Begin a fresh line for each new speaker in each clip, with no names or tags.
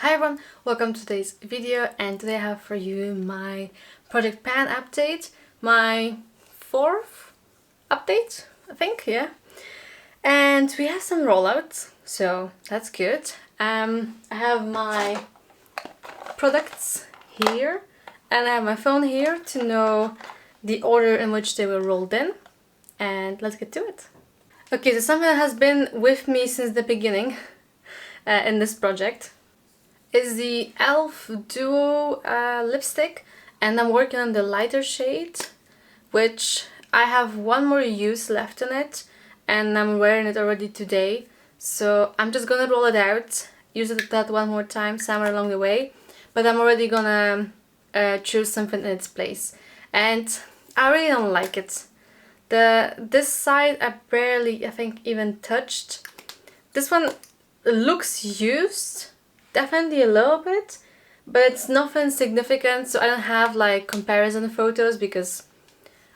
Hi everyone, welcome to today's video, and today I have for you my Project Pan update, my fourth update, I think, yeah. And we have some rollouts, so that's good. I have my products here, and I have my phone here to know the order in which they were rolled in, and let's get to it. Okay, so something that has been with me since the beginning in this project is the e.l.f. Duo lipstick, and I'm working on the lighter shade, which I have one more use left in it, and I'm wearing it already today. So I'm just gonna roll it out, use that one more time somewhere along the way, but I'm already gonna choose something in its place. And I really don't like it. This side I barely, I think, even touched. This one looks used, definitely a little bit, but it's nothing significant, so I don't have like comparison photos because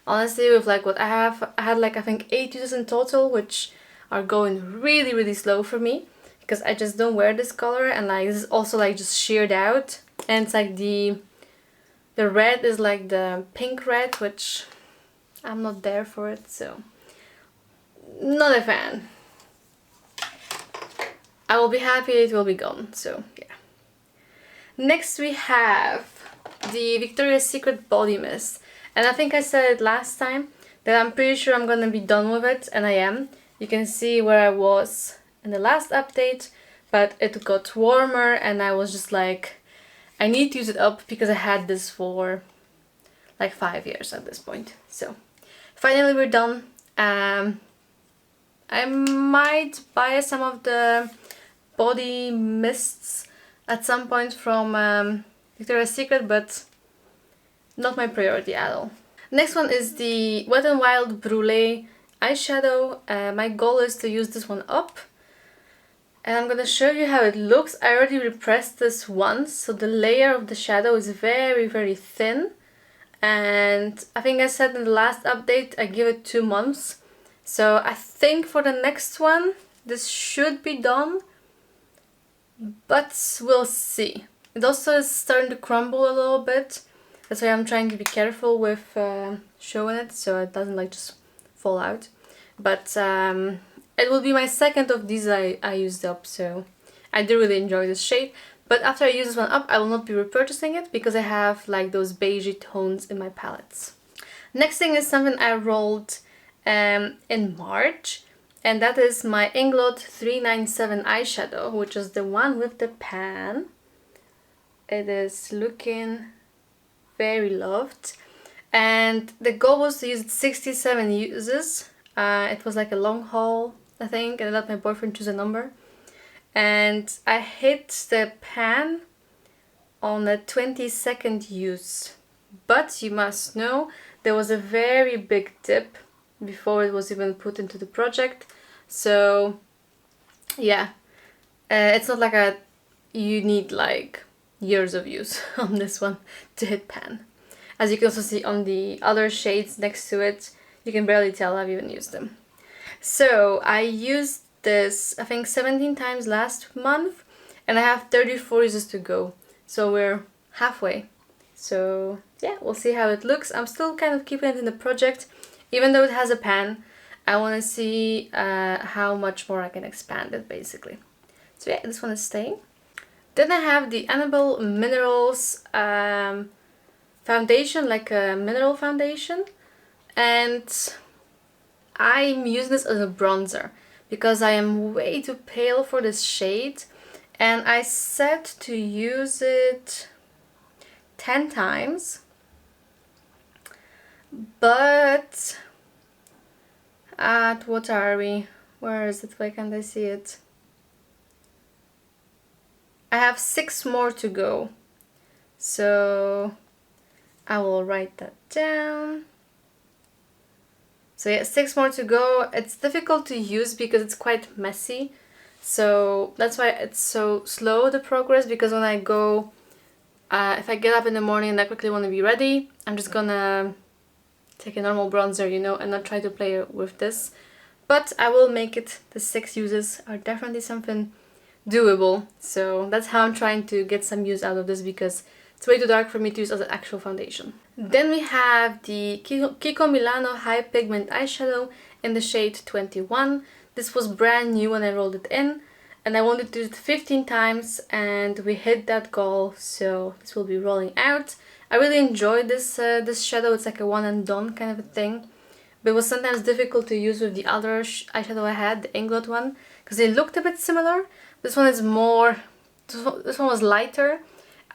honestly with like what I have, I had like I think 8 uses in total, which are going really slow for me because I just don't wear this color, and like this is also like just sheared out, and it's like the red is like the pink red, which I'm not there for it, so not a fan. I will be happy it will be gone, so yeah. Next we have the Victoria's Secret Body Mist, and I think I said it last time that I'm pretty sure I'm gonna be done with it, and I am. You can see where I was in the last update, but it got warmer and I was just like, I need to use it up because I had this for like 5 years at this point. So finally we're done. I might buy some of the body mists at some point from Victoria's Secret, but not my priority at all. Next one is the Wet n Wild Brulee eyeshadow. My goal is to use this one up, and I'm gonna show you how it looks. I already repressed this once, so the layer of the shadow is very thin, and I think I said in the last update I give it 2 months. So I think for the next one this should be done, but we'll see. It also is starting to crumble a little bit. That's why I'm trying to be careful with showing it so it doesn't like just fall out. But it will be my second of these I used up, so I do really enjoy this shade. But after I use this one up, I will not be repurchasing it because I have like those beigey tones in my palettes. Next thing is something I rolled in March, and that is my Inglot 397 eyeshadow, which is the one with the pan. It is looking very loved, and the goal was to use 67 uses. It was like a long haul, I think, and I let my boyfriend choose a number, and I hit the pan on the 22nd use. But you must know there was a very big dip before it was even put into the project, so yeah, it's not like you need like years of use on this one to hit pan. As you can also see on the other shades next to it, you can barely tell I've even used them. So I used this I think 17 times last month, and I have 34 uses to go, so we're halfway. So yeah, we'll see how it looks. I'm still kind of keeping it in the project, even though it has a pan. I want to see how much more I can expand it, basically. So yeah, this one is staying. Then I have the Annabelle Minerals foundation, like a mineral foundation, and I'm using this as a bronzer because I am way too pale for this shade, and I set to use it 10 times, but at what are we? Where is it? Why can't I see it? I have 6 more to go, so I will write that down. So yeah, 6 more to go. It's difficult to use because it's quite messy, so that's why it's so slow, the progress, because when I go, if I get up in the morning and I quickly want to be ready, I'm just gonna take a normal bronzer, you know, and not try to play with this. But I will make it. The 6 uses are definitely something doable. So that's how I'm trying to get some use out of this, because it's way too dark for me to use as an actual foundation. Then we have the Kiko Milano High Pigment Eyeshadow in the shade 21. This was brand new when I rolled it in, and I wanted to use it 15 times, and we hit that goal, so this will be rolling out. I really enjoyed this this shadow. It's like a one and done kind of a thing, but it was sometimes difficult to use with the other eyeshadow I had, the Inglot one, because they looked a bit similar. This one is more, this one was lighter.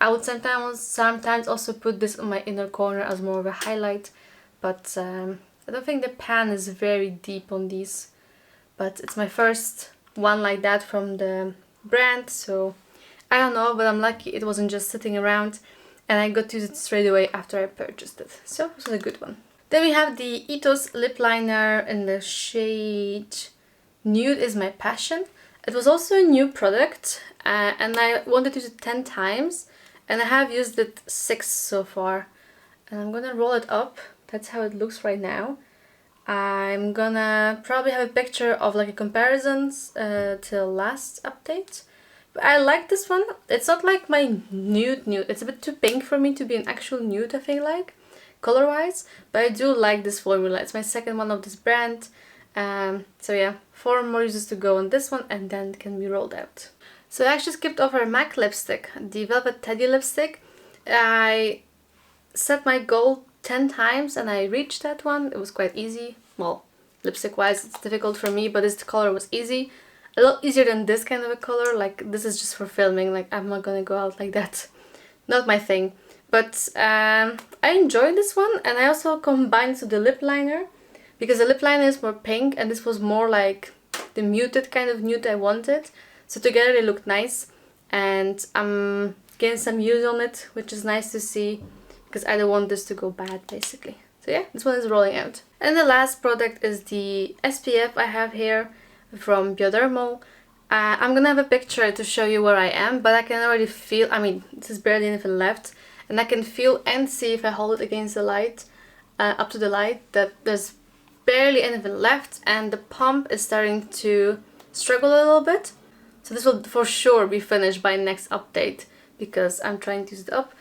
I would sometimes also put this on my inner corner as more of a highlight, but I don't think the pan is very deep on these, but it's my first one like that from the brand, so I don't know, but I'm lucky it wasn't just sitting around and I got to use it straight away after I purchased it, so this was a good one. Then we have the Ethos lip liner in the shade Nude is My Passion. It was also a new product, and I wanted to use it 10 times, and I have used it 6 so far. And I'm gonna roll it up. That's how it looks right now. I'm gonna probably have a picture of like a comparison till last update. But I like this one. It's not like my nude. It's a bit too pink for me to be an actual nude, I feel like, color-wise. But I do like this formula. It's my second one of this brand. So yeah, 4 more uses to go on this one, and then it can be rolled out. So I actually skipped over MAC lipstick, the Velvet Teddy lipstick. I set my goal 10 times and I reached that one. It was quite easy. Well, lipstick wise it's difficult for me, but this color was easy. A lot easier than this kind of a color. Like, this is just for filming, like I'm not gonna go out like that. Not my thing. But I enjoyed this one, and I also combined it with the lip liner, because the lip liner is more pink and this was more like the muted kind of nude I wanted. So together they look nice, and I'm getting some use on it, which is nice to see, because I don't want this to go bad basically. So yeah, this one is rolling out. And the last product is the SPF I have here from Biodermal. I'm gonna have a picture to show you where I am, but I can already feel, I mean, this is barely anything left, and I can feel and see if I hold it against the light, up to the light, that there's barely anything left, and the pump is starting to struggle a little bit. So this will for sure be finished by next update, because I'm trying to use it up.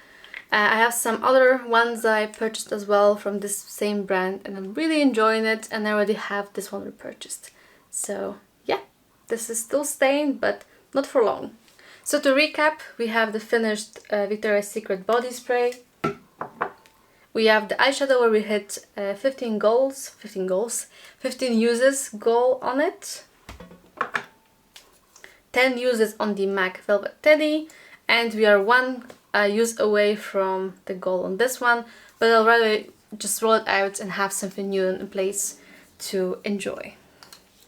I have some other ones that I purchased as well from this same brand, and I'm really enjoying it, and I already have this one repurchased. So yeah, this is still staying, but not for long. So to recap, we have the finished Victoria's Secret body spray. We have the eyeshadow where we hit 15 uses goal on it. 10 uses on the MAC Velvet Teddy, and we are 1 use away from the goal on this one, but I'll rather just roll it out and have something new in place to enjoy.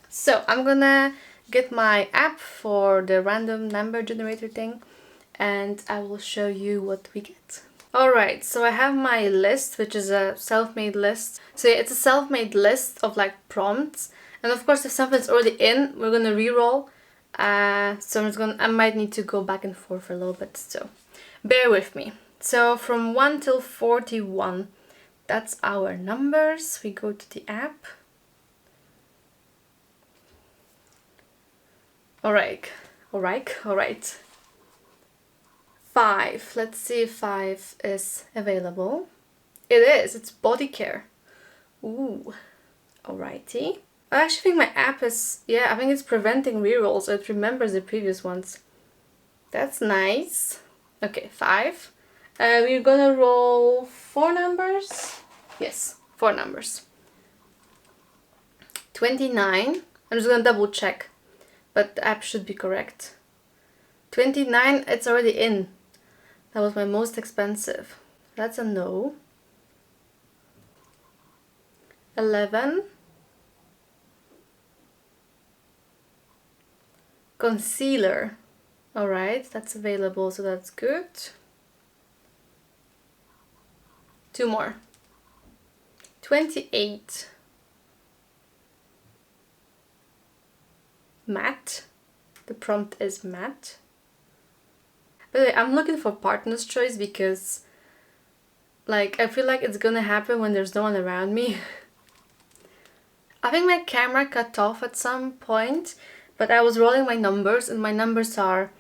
So I'm gonna get my app for the random number generator thing, and I will show you what we get. Alright, so I have my list, which is a self-made list. So yeah, it's a self-made list of like prompts, and of course if something's already in, we're gonna re-roll. So I might need to go back and forth for a little bit, so bear with me. So from 1 till 41, that's our numbers. We go to the app. Alright. 5. Let's see if 5 is available. It is. It's body care. Ooh. Alrighty. I actually think my app is, yeah, I think it's preventing rerolls, so it remembers the previous ones. That's nice. Okay, 5. We're gonna roll 4 numbers. Yes, 4 numbers. 29. I'm just gonna double check, but the app should be correct. 29, it's already in. That was my most expensive. That's a no. 11. Concealer. Alright, that's available, so that's good. 2 more. 28. Matte. The prompt is matte. By the way, I'm looking for partner's choice because, like, I feel like it's gonna happen when there's no one around me. I think my camera cut off at some point, but I was rolling my numbers, and my numbers are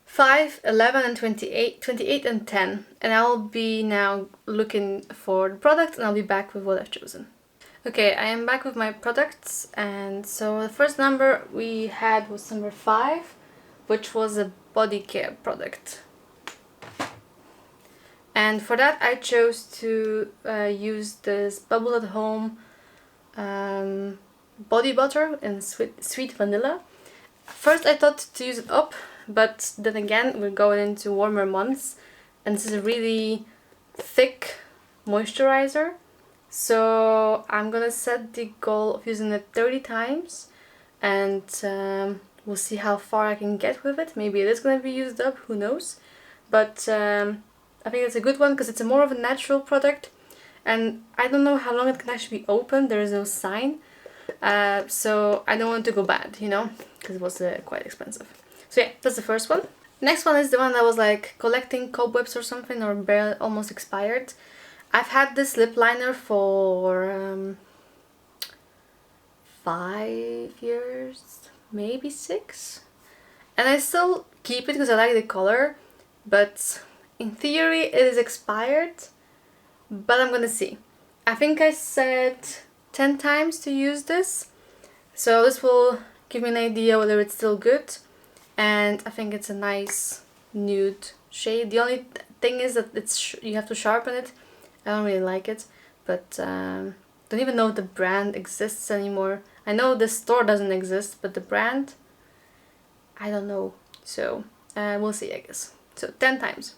5, 11 and 28, 28 and 10, and I'll be now looking for the product and I'll be back with what I've chosen. Okay, I am back with my products, and so the first number we had was number 5, which was a body care product. And for that I chose to use this Bubble at Home body butter in sweet vanilla. First I thought to use it up, but then again we're going into warmer months and this is a really thick moisturizer, so I'm gonna set the goal of using it 30 times and we'll see how far I can get with it. Maybe it is gonna be used up, who knows, but I think it's a good one because it's a more of a natural product, and I don't know how long it can actually be open. There is no sign, so I don't want it to go bad, you know, because it was quite expensive. So yeah, that's the first one. Next one is the one that was like collecting cobwebs or something, or barely almost expired. I've had this lip liner for 5 years, maybe 6, and I still keep it because I like the color, but in theory it is expired, but I'm gonna see. I think I said 10 times to use this, so this will give me an idea whether it's still good, and I think it's a nice nude shade. The only thing is that you have to sharpen it. I don't really like it, but don't even know if the brand exists anymore. I know the store doesn't exist, but the brand, I don't know, so we'll see, I guess. So 10 times.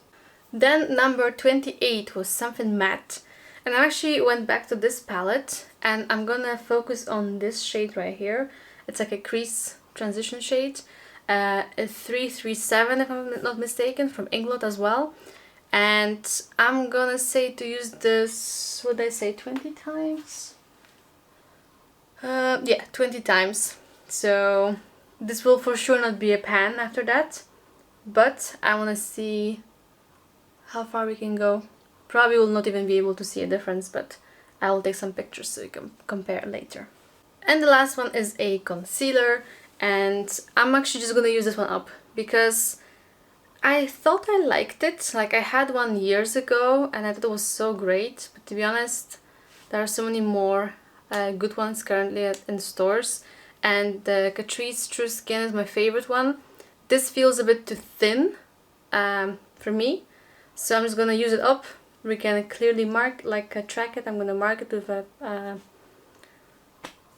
Then number 28 was something matte, and I actually went back to this palette and I'm gonna focus on this shade right here. It's like a crease transition shade, a 337 if I'm not mistaken, from Inglot as well. And I'm gonna say to use this, what did I say, 20 times? Yeah, 20 times. So this will for sure not be a pan after that, but I wanna see how far we can go. Probably will not even be able to see a difference, but I will take some pictures so you can compare later. And the last one is a concealer, and I'm actually just gonna use this one up because I thought I liked it. Like, I had one years ago and I thought it was so great, but to be honest, there are so many more good ones currently in stores, and the Catrice True Skin is my favorite one. This feels a bit too thin for me, so I'm just gonna use it up. We can clearly mark, like track it. I'm gonna mark it with a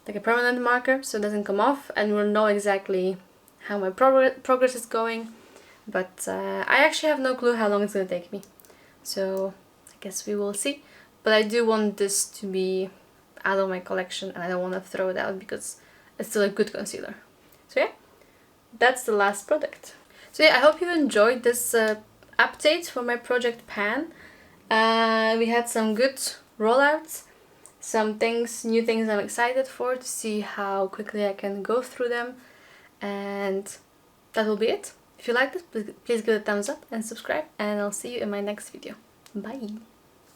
like a permanent marker so it doesn't come off, and we'll know exactly how my progress is going. But I actually have no clue how long it's gonna take me, so I guess we will see. But I do want this to be out of my collection and I don't want to throw it out because it's still a good concealer. So yeah, that's the last product. So yeah, I hope you enjoyed this update for my project pan. We had some good rollouts, some things, new things I'm excited for, to see how quickly I can go through them, and that will be it. If you liked it, please give it a thumbs up and subscribe, and I'll see you in my next video. Bye!